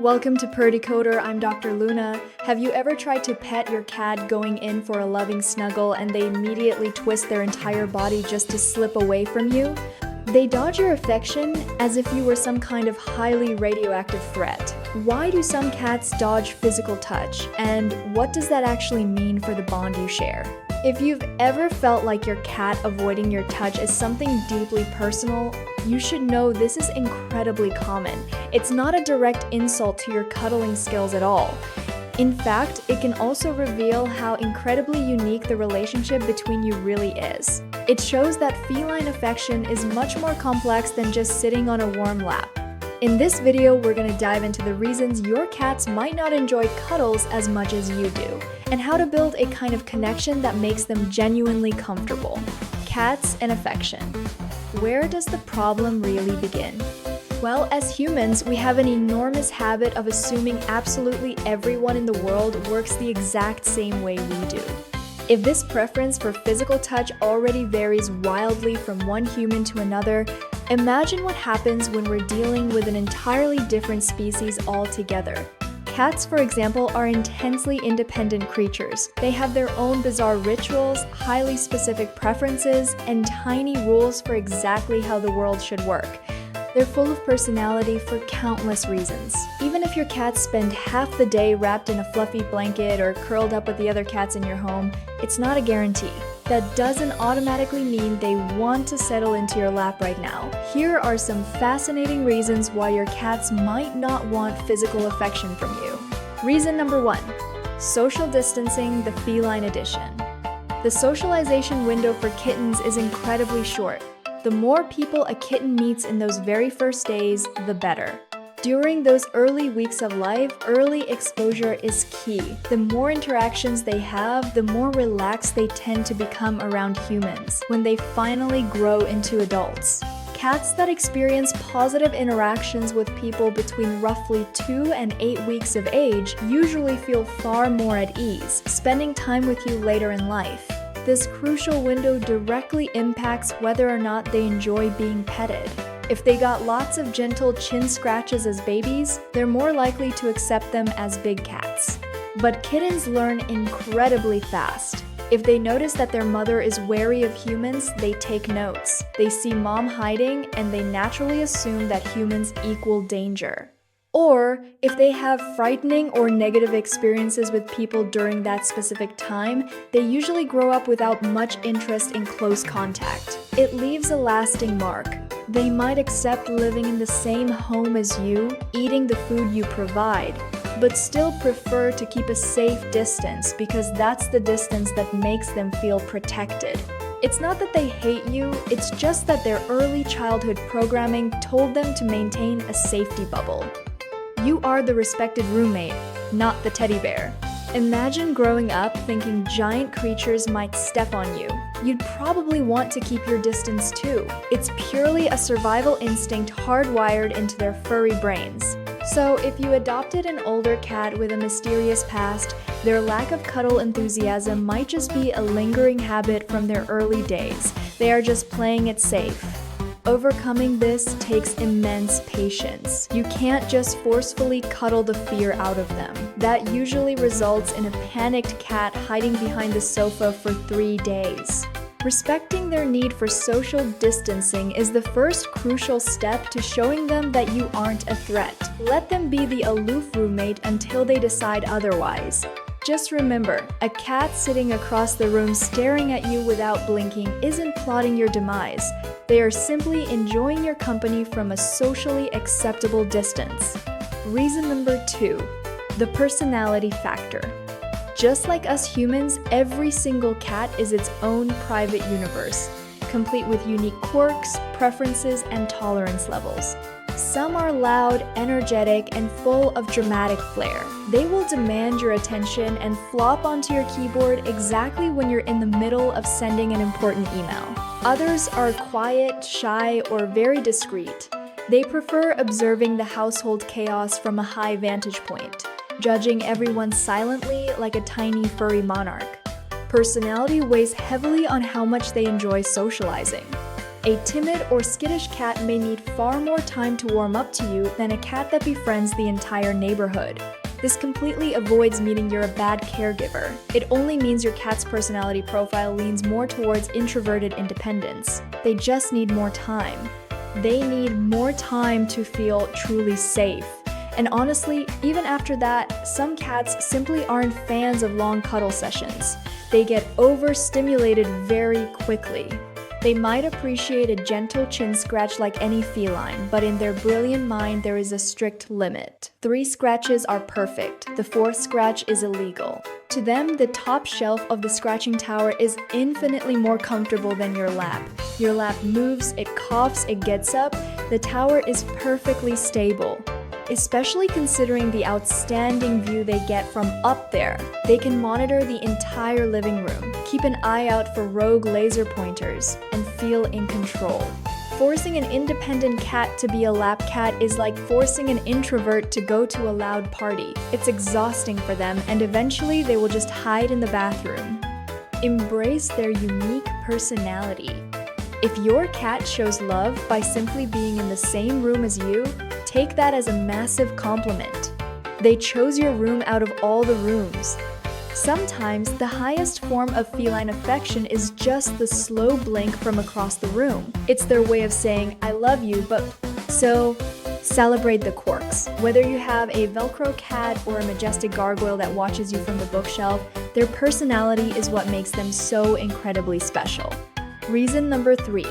Welcome to Purr Decoder, I'm Dr. Luna. Have you ever tried to pet your cat going in for a loving snuggle and they immediately twist their entire body just to slip away from you? They dodge your affection as if you were some kind of highly radioactive threat. Why do some cats dodge physical touch? And what does that actually mean for the bond you share? If you've ever felt like your cat avoiding your touch is something deeply personal, you should know this is incredibly common. It's not a direct insult to your cuddling skills at all. In fact, it can also reveal how incredibly unique the relationship between you really is. It shows that feline affection is much more complex than just sitting on a warm lap. In this video, we're going to dive into the reasons your cats might not enjoy cuddles as much as you do, and how to build a kind of connection that makes them genuinely comfortable. Cats and affection. Where does the problem really begin? Well, as humans, we have an enormous habit of assuming absolutely everyone in the world works the exact same way we do. If this preference for physical touch already varies wildly from one human to another, imagine what happens when we're dealing with an entirely different species altogether. Cats, for example, are intensely independent creatures. They have their own bizarre rituals, highly specific preferences, and tiny rules for exactly how the world should work. They're full of personality for countless reasons. Even if your cats spend half the day wrapped in a fluffy blanket or curled up with the other cats in your home, it's not a guarantee. That doesn't automatically mean they want to settle into your lap right now. Here are some fascinating reasons why your cats might not want physical affection from you. Reason number 1. Social distancing, the feline edition. The socialization window for kittens is incredibly short. The more people a kitten meets in those very first days, the better. During those early weeks of life, early exposure is key. The more interactions they have, the more relaxed they tend to become around humans when they finally grow into adults. Cats that experience positive interactions with people between roughly 2 and 8 weeks of age usually feel far more at ease, spending time with you later in life. This crucial window directly impacts whether or not they enjoy being petted. If they got lots of gentle chin scratches as babies, they're more likely to accept them as big cats. But kittens learn incredibly fast. If they notice that their mother is wary of humans, they take notes. They see mom hiding, and they naturally assume that humans equal danger. Or, if they have frightening or negative experiences with people during that specific time, they usually grow up without much interest in close contact. It leaves a lasting mark. They might accept living in the same home as you, eating the food you provide, but still prefer to keep a safe distance because that's the distance that makes them feel protected. It's not that they hate you, it's just that their early childhood programming told them to maintain a safety bubble. You are the respected roommate, not the teddy bear. Imagine growing up thinking giant creatures might step on you. You'd probably want to keep your distance too. It's purely a survival instinct hardwired into their furry brains. So if you adopted an older cat with a mysterious past, their lack of cuddle enthusiasm might just be a lingering habit from their early days. They are just playing it safe. Overcoming this takes immense patience. You can't just forcefully cuddle the fear out of them. That usually results in a panicked cat hiding behind the sofa for 3 days. Respecting their need for social distancing is the first crucial step to showing them that you aren't a threat. Let them be the aloof roommate until they decide otherwise. Just remember, a cat sitting across the room staring at you without blinking isn't plotting your demise. They are simply enjoying your company from a socially acceptable distance. Reason number 2, the personality factor. Just like us humans, every single cat is its own private universe, complete with unique quirks, preferences, and tolerance levels. Some are loud, energetic, and full of dramatic flair. They will demand your attention and flop onto your keyboard exactly when you're in the middle of sending an important email. Others are quiet, shy, or very discreet. They prefer observing the household chaos from a high vantage point, judging everyone silently like a tiny furry monarch. Personality weighs heavily on how much they enjoy socializing. A timid or skittish cat may need far more time to warm up to you than a cat that befriends the entire neighborhood. This completely avoids meaning you're a bad caregiver. It only means your cat's personality profile leans more towards introverted independence. They just need more time. They need more time to feel truly safe. And honestly, even after that, some cats simply aren't fans of long cuddle sessions. They get overstimulated very quickly. They might appreciate a gentle chin scratch like any feline, but in their brilliant mind there is a strict limit. 3 scratches are perfect, the 4th scratch is illegal. To them, the top shelf of the scratching tower is infinitely more comfortable than your lap. Your lap moves, it coughs, it gets up. The tower is perfectly stable. Especially considering the outstanding view they get from up there. They can monitor the entire living room, keep an eye out for rogue laser pointers, and feel in control. Forcing an independent cat to be a lap cat is like forcing an introvert to go to a loud party. It's exhausting for them, and eventually they will just hide in the bathroom. Embrace their unique personality. If your cat shows love by simply being in the same room as you, take that as a massive compliment. They chose your room out of all the rooms. Sometimes the highest form of feline affection is just the slow blink from across the room. It's their way of saying, I love you, but so celebrate the quirks. Whether you have a Velcro cat or a majestic gargoyle that watches you from the bookshelf, their personality is what makes them so incredibly special. Reason number 3.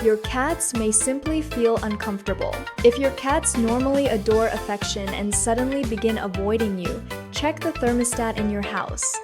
Your cats may simply feel uncomfortable. If your cats normally adore affection and suddenly begin avoiding you, check the thermostat in your house.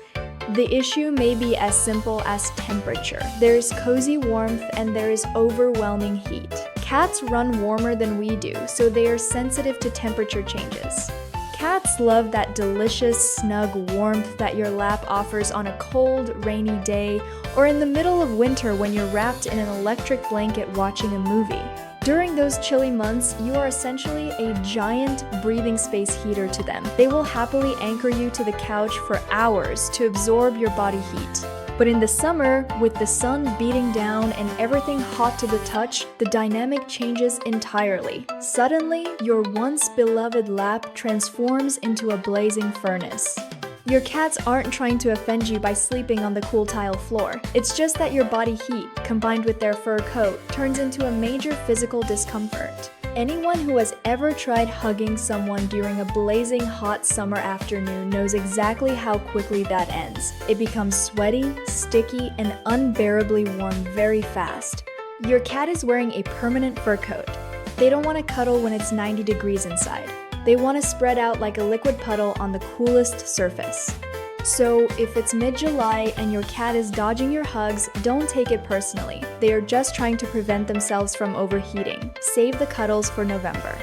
The issue may be as simple as temperature. There is cozy warmth and there is overwhelming heat. Cats run warmer than we do, so they are sensitive to temperature changes. Cats love that delicious, snug warmth that your lap offers on a cold, rainy day, or in the middle of winter when you're wrapped in an electric blanket watching a movie. During those chilly months, you are essentially a giant breathing space heater to them. They will happily anchor you to the couch for hours to absorb your body heat. But in the summer, with the sun beating down and everything hot to the touch, the dynamic changes entirely. Suddenly, your once beloved lap transforms into a blazing furnace. Your cats aren't trying to offend you by sleeping on the cool tile floor. It's just that your body heat, combined with their fur coat, turns into a major physical discomfort. Anyone who has ever tried hugging someone during a blazing hot summer afternoon knows exactly how quickly that ends. It becomes sweaty, sticky, and unbearably warm very fast. Your cat is wearing a permanent fur coat. They don't want to cuddle when it's 90 degrees inside. They want to spread out like a liquid puddle on the coolest surface. So if it's mid-July and your cat is dodging your hugs, don't take it personally. They are just trying to prevent themselves from overheating. Save the cuddles for November.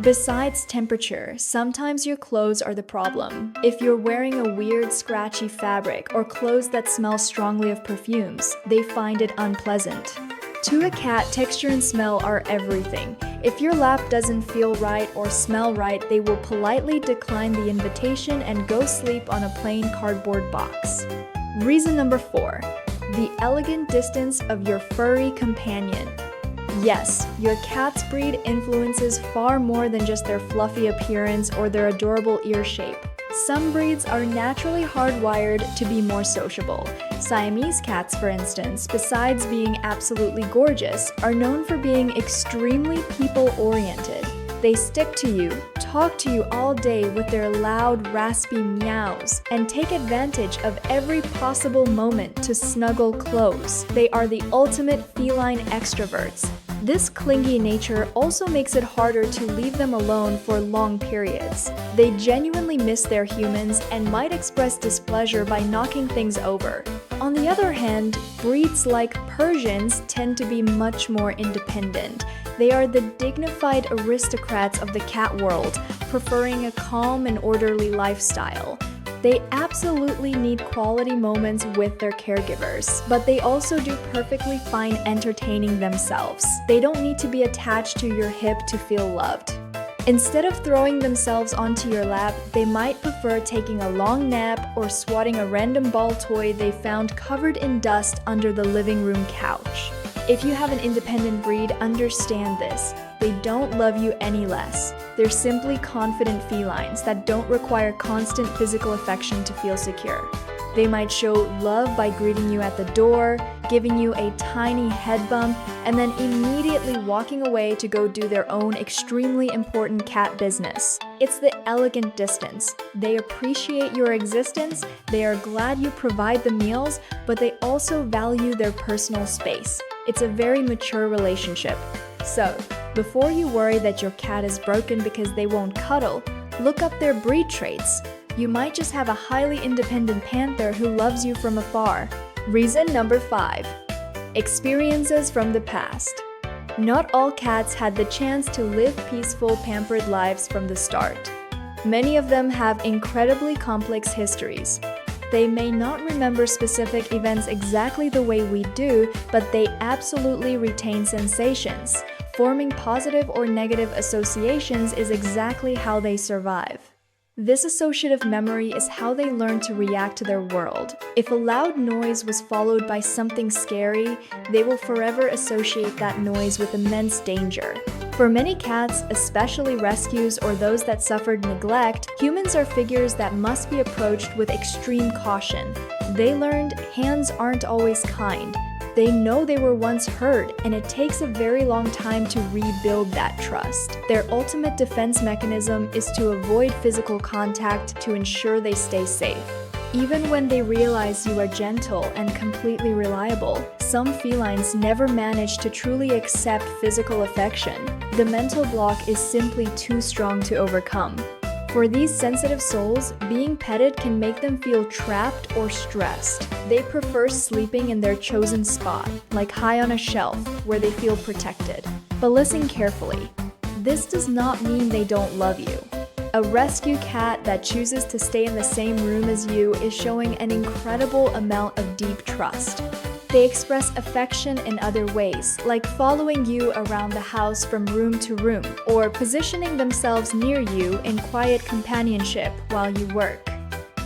Besides temperature, sometimes your clothes are the problem. If you're wearing a weird, scratchy fabric or clothes that smell strongly of perfumes, they find it unpleasant. To a cat, texture and smell are everything. If your lap doesn't feel right or smell right, they will politely decline the invitation and go sleep on a plain cardboard box. Reason number 4. The elegant distance of your furry companion. Yes, your cat's breed influences far more than just their fluffy appearance or their adorable ear shape. Some breeds are naturally hardwired to be more sociable. Siamese cats, for instance, besides being absolutely gorgeous, are known for being extremely people-oriented. They stick to you, talk to you all day with their loud, raspy meows, and take advantage of every possible moment to snuggle close. They are the ultimate feline extroverts. This clingy nature also makes it harder to leave them alone for long periods. They genuinely miss their humans and might express displeasure by knocking things over. On the other hand, breeds like Persians tend to be much more independent. They are the dignified aristocrats of the cat world, preferring a calm and orderly lifestyle. They absolutely need quality moments with their caregivers, but they also do perfectly fine entertaining themselves. They don't need to be attached to your hip to feel loved. Instead of throwing themselves onto your lap, they might prefer taking a long nap or swatting a random ball toy they found covered in dust under the living room couch. If you have an independent breed, understand this. They don't love you any less. They're simply confident felines that don't require constant physical affection to feel secure. They might show love by greeting you at the door, giving you a tiny head bump, and then immediately walking away to go do their own extremely important cat business. It's the elegant distance. They appreciate your existence, they are glad you provide the meals, but they also value their personal space. It's a very mature relationship. So, before you worry that your cat is broken because they won't cuddle, look up their breed traits. You might just have a highly independent panther who loves you from afar. Reason number 5. Experiences from the past. Not all cats had the chance to live peaceful, pampered lives from the start. Many of them have incredibly complex histories. They may not remember specific events exactly the way we do, but they absolutely retain sensations. Forming positive or negative associations is exactly how they survive. This associative memory is how they learn to react to their world. If a loud noise was followed by something scary, they will forever associate that noise with immense danger. For many cats, especially rescues or those that suffered neglect, humans are figures that must be approached with extreme caution. They learned hands aren't always kind. They know they were once hurt, and it takes a very long time to rebuild that trust. Their ultimate defense mechanism is to avoid physical contact to ensure they stay safe. Even when they realize you are gentle and completely reliable, some felines never manage to truly accept physical affection. The mental block is simply too strong to overcome. For these sensitive souls, being petted can make them feel trapped or stressed. They prefer sleeping in their chosen spot, like high on a shelf, where they feel protected. But listen carefully. This does not mean they don't love you. A rescue cat that chooses to stay in the same room as you is showing an incredible amount of deep trust. They express affection in other ways, like following you around the house from room to room, or positioning themselves near you in quiet companionship while you work.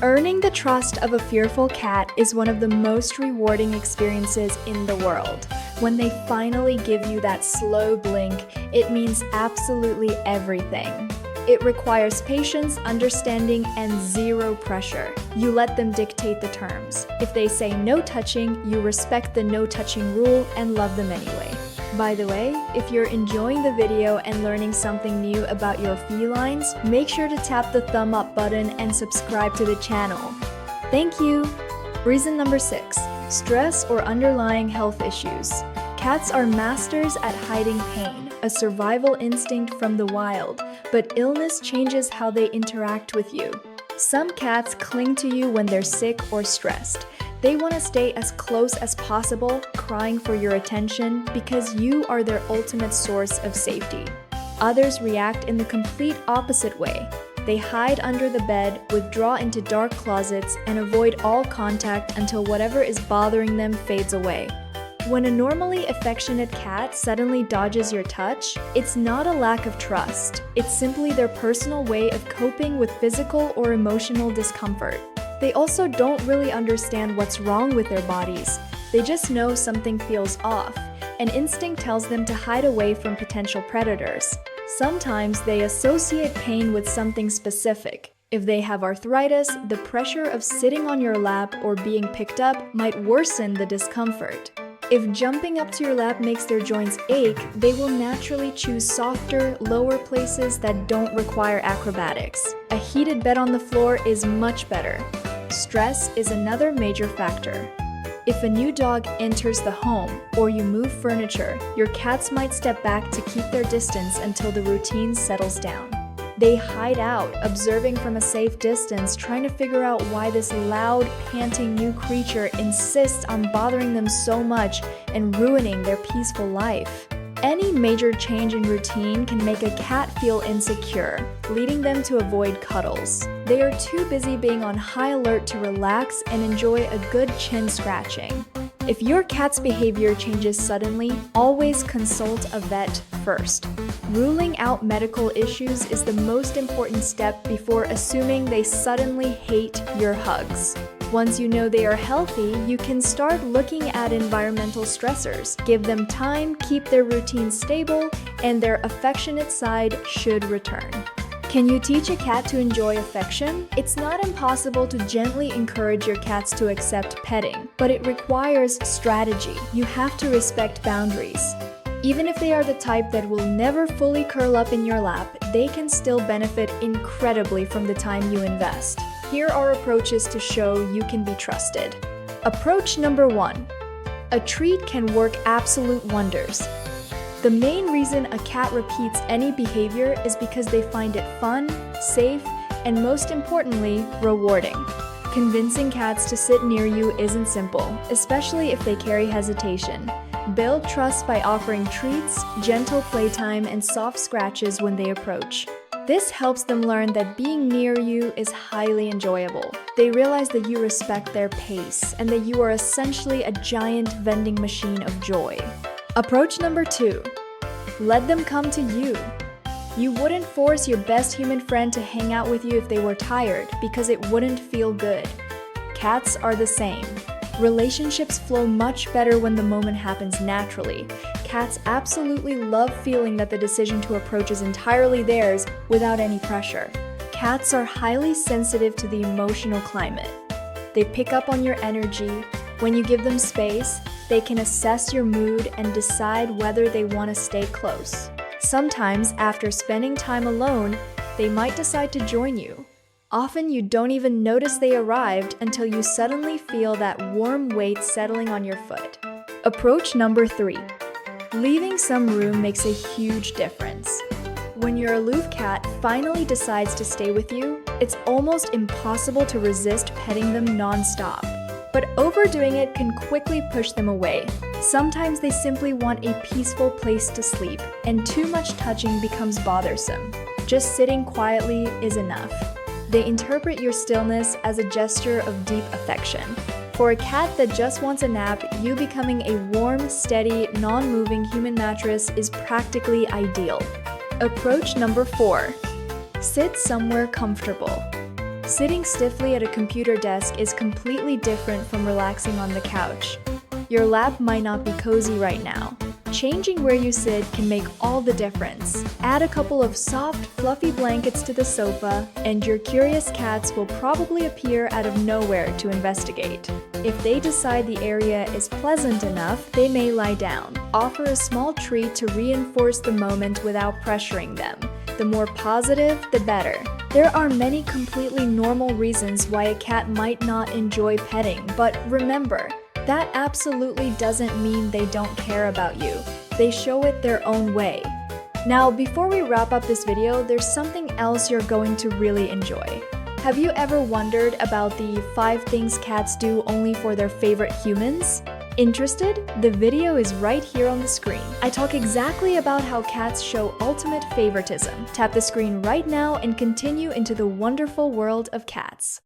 Earning the trust of a fearful cat is one of the most rewarding experiences in the world. When they finally give you that slow blink, it means absolutely everything. It requires patience, understanding, and zero pressure. You let them dictate the terms. If they say no touching, you respect the no touching rule and love them anyway. By the way, if you're enjoying the video and learning something new about your felines, make sure to tap the thumb up button and subscribe to the channel. Thank you! Reason number 6. Stress or underlying health issues. Cats are masters at hiding pain, a survival instinct from the wild, but illness changes how they interact with you. Some cats cling to you when they're sick or stressed. They want to stay as close as possible, crying for your attention because you are their ultimate source of safety. Others react in the complete opposite way. They hide under the bed, withdraw into dark closets, and avoid all contact until whatever is bothering them fades away. When a normally affectionate cat suddenly dodges your touch, it's not a lack of trust. It's simply their personal way of coping with physical or emotional discomfort. They also don't really understand what's wrong with their bodies. They just know something feels off. An instinct tells them to hide away from potential predators. Sometimes they associate pain with something specific. If they have arthritis, the pressure of sitting on your lap or being picked up might worsen the discomfort. If jumping up to your lap makes their joints ache, they will naturally choose softer, lower places that don't require acrobatics. A heated bed on the floor is much better. Stress is another major factor. If a new dog enters the home or you move furniture, your cats might step back to keep their distance until the routine settles down. They hide out, observing from a safe distance, trying to figure out why this loud, panting new creature insists on bothering them so much and ruining their peaceful life. Any major change in routine can make a cat feel insecure, leading them to avoid cuddles. They are too busy being on high alert to relax and enjoy a good chin scratching. If your cat's behavior changes suddenly, always consult a vet first. Ruling out medical issues is the most important step before assuming they suddenly hate your hugs. Once you know they are healthy, you can start looking at environmental stressors. Give them time, keep their routine stable, and their affectionate side should return. Can you teach a cat to enjoy affection? It's not impossible to gently encourage your cats to accept petting, but it requires strategy. You have to respect boundaries. Even if they are the type that will never fully curl up in your lap, they can still benefit incredibly from the time you invest. Here are approaches to show you can be trusted. Approach number 1. A treat can work absolute wonders. The main reason a cat repeats any behavior is because they find it fun, safe, and most importantly, rewarding. Convincing cats to sit near you isn't simple, especially if they carry hesitation. Build trust by offering treats, gentle playtime, and soft scratches when they approach. This helps them learn that being near you is highly enjoyable. They realize that you respect their pace and that you are essentially a giant vending machine of joy. Approach number 2. Let them come to you. You wouldn't force your best human friend to hang out with you if they were tired, because it wouldn't feel good. Cats are the same. Relationships flow much better when the moment happens naturally. Cats absolutely love feeling that the decision to approach is entirely theirs without any pressure. Cats are highly sensitive to the emotional climate. They pick up on your energy. When you give them space, they can assess your mood and decide whether they want to stay close. Sometimes, after spending time alone, they might decide to join you. Often you don't even notice they arrived until you suddenly feel that warm weight settling on your foot. Approach number 3. Leaving some room makes a huge difference. When your aloof cat finally decides to stay with you, it's almost impossible to resist petting them non-stop. But overdoing it can quickly push them away. Sometimes they simply want a peaceful place to sleep, and too much touching becomes bothersome. Just sitting quietly is enough. They interpret your stillness as a gesture of deep affection. For a cat that just wants a nap, you becoming a warm, steady, non-moving human mattress is practically ideal. Approach number 4. Sit somewhere comfortable. Sitting stiffly at a computer desk is completely different from relaxing on the couch. Your lap might not be cozy right now. Changing where you sit can make all the difference. Add a couple of soft, fluffy blankets to the sofa, and your curious cats will probably appear out of nowhere to investigate. If they decide the area is pleasant enough, they may lie down. Offer a small treat to reinforce the moment without pressuring them. The more positive, the better. There are many completely normal reasons why a cat might not enjoy petting, but remember, that absolutely doesn't mean they don't care about you. They show it their own way. Now, before we wrap up this video, there's something else you're going to really enjoy. Have you ever wondered about the 5 things cats do only for their favorite humans? Interested? The video is right here on the screen. I talk exactly about how cats show ultimate favoritism. Tap the screen right now and continue into the wonderful world of cats.